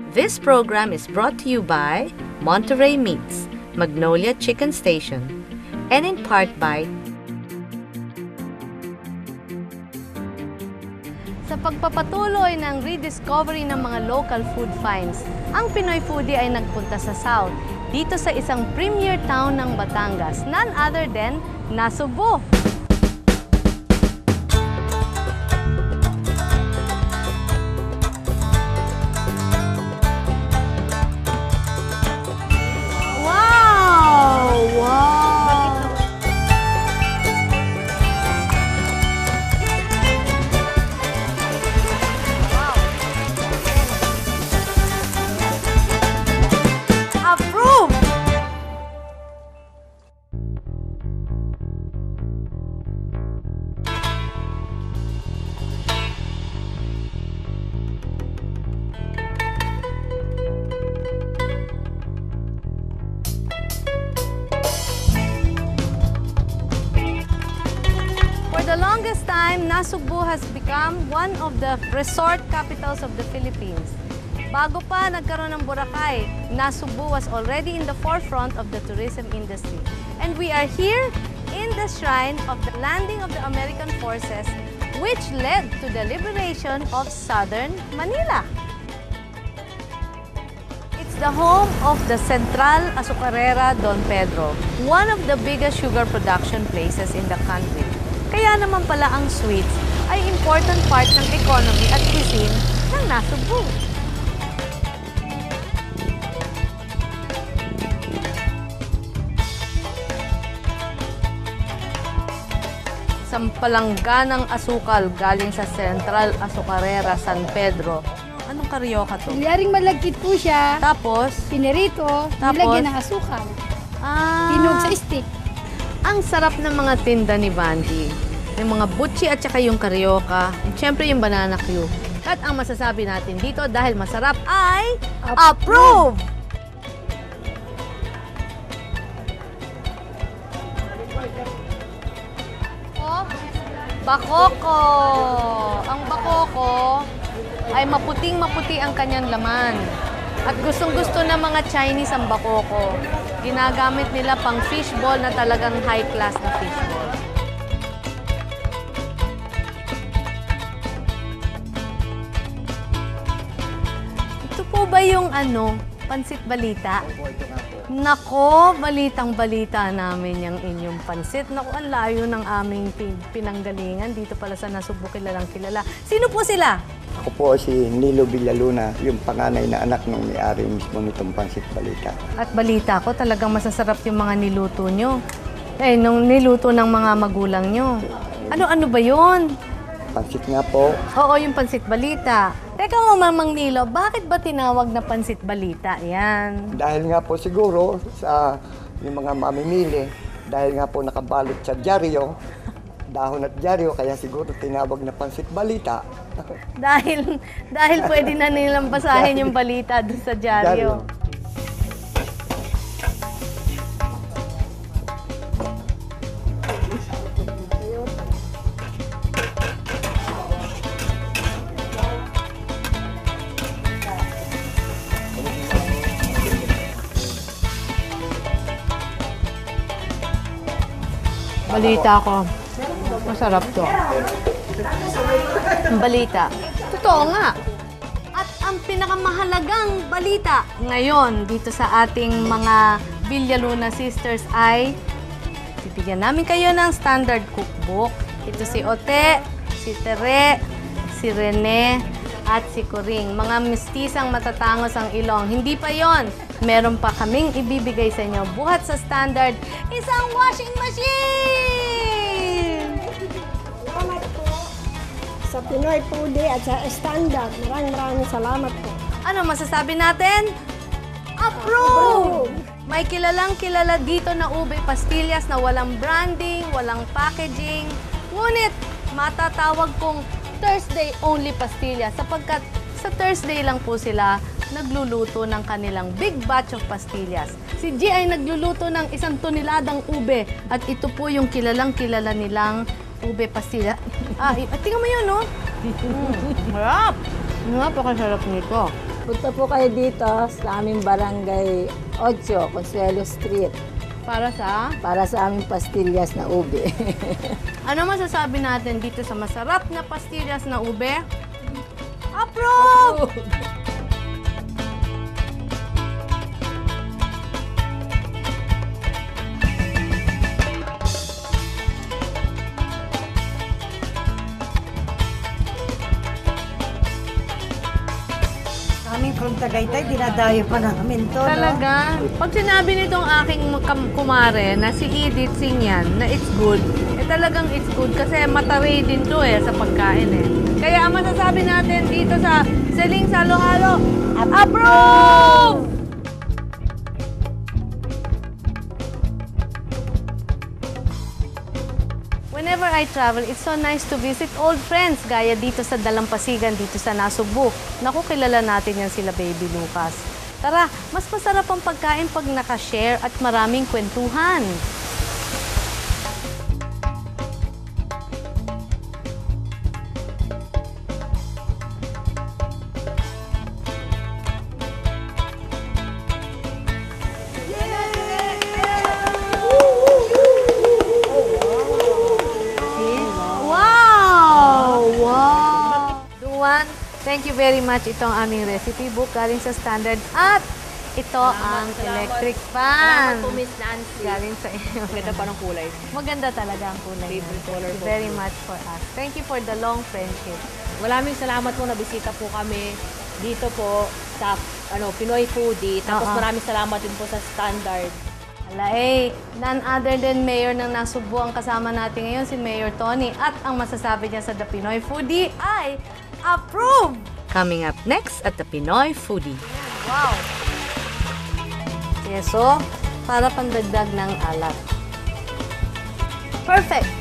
This program is brought to you by Monterey Meats, Magnolia Chicken Station, and in part by sa pagpapatuloy ng rediscovery ng mga local food finds, ang Pinoy Foodie ay nagpunta sa South, dito sa isang premier town ng Batangas, none other than Nasugbu. For the longest time, Nasugbu has become one of the resort capitals of the Philippines. Bago pa nagkaroon ng Boracay, Nasugbu was already in the forefront of the tourism industry. And we are here in the shrine of the landing of the American forces, which led to the liberation of southern Manila. It's the home of the Central Azucarera Don Pedro, one of the biggest sugar production places in the country. Kaya naman pala ang sweets ay important part ng economy at cuisine ng Nasugbu. Sampalangganang asukal galing sa Central Azucarera San Pedro. Anong karyoka to? Yaring malagkit po siya. Tapos? Pinirito, nilagyan ng asukal. Tinog sa stick. Ang sarap ng mga tinda ni Vandy. Yung mga butchi at saka yung karyoka. Siyempre yung banana Q. At ang masasabi natin dito dahil masarap ay approve! Oh, bakoko! Ang bakoko ay maputing-maputi ang kanyang laman. At gustong-gusto ng mga Chinese ang bakoko. Ginagamit nila pang fishball na talagang high class na fishball. Ito po ba yung pansit balita? Nako, balitang-balita namin yung inyong pansit. Nako, ang layo ng aming pinanggalingan. Dito pala sa Nasugbu, kilalang kilala. Sino po sila? Ako po si Nilo Villaluna, yung panganay na anak ng may-ari mismo nitong pansit balita. At balita ko, talagang masasarap yung mga niluto nyo. Nung niluto ng mga magulang nyo. Ano ba yun? Pansit nga po. Oo, yung pansit balita. Teka mo, Mamang Nilo, bakit ba tinawag na pansit balita? Yan. Dahil nga po siguro sa yung mga mamimili, dahil nga po nakabalot sa dyaryo, dahon at dyaryo, kaya siguro tinawag na pansit balita. dahil pwede na nilang basahin yung balita doon sa dyaryo. Balita ko. Masarap to. Ang balita. Totoo nga. At ang pinakamahalagang balita ngayon dito sa ating mga Villaluna sisters ay bibigyan namin kayo ng standard cookbook. Ito si Ote, si Tere, si Rene, at si Coring. Mga mistisang matatangos ang ilong. Hindi pa yon. Meron pa kaming ibibigay sa inyo. Buhat sa standard, isang washing machine! Salamat po sa Pinoy Foodie at sa Standard. Maraming salamat po. Ano masasabi natin? Approve! May kilalang kilala dito na ube pastillas na walang branding, walang packaging. Ngunit matatawag kong Thursday only pastillas sapagkat sa Thursday lang po sila nagluluto ng kanilang big batch of pastillas. Si G ay nagluluto ng 1 toneladang ube at ito po yung kilalang kilala nilang ube pastilla. Tingnan mo yun, no? Sarap! Napakasarap nito. Punta po kayo dito sa aming barangay 8, Consuelo Street, Para sa... para sa aming pastillas na ube. Ano masasabi natin dito sa masarap na pastillas na ube? Approve! Aming from Tagaytay, dinadayo pa namin to. Talaga. Pag sinabi nitong aking kumare na si Edith Singyan na it's good, eh talagang it's good kasi mataray din to sa pagkain Kaya ang masasabi natin dito sa Siling Halo-Halo, approve! Whenever I travel, it's so nice to visit old friends gaya dito sa Dalampasigan, dito sa Nasugbu. Naku, kilala natin yan sila Baby Lucas. Tara, mas masarap ang pagkain pag nakashare at maraming kwentuhan. Thank you very much. Ito ang aming recipe book galing sa Standard at ito ang electric fan. Salamat po, Miss Nancy. Galing sa inyo. Ganda pa ng kulay. Maganda talaga ang kulay. Favorite color Thank you po. very much for us. Thank you for the long friendship. Maraming salamat po, nabisita po kami dito po sa Pinoy Foodie. Tapos maraming salamat din po sa Standard. None other than Mayor ng Nasugbu ang kasama natin ngayon, si Mayor Tony. At ang masasabi niya sa The Pinoy Foodie ay approve! Coming up next at The Pinoy Foodie. Wow! Keso para pandagdag ng alat. Perfect!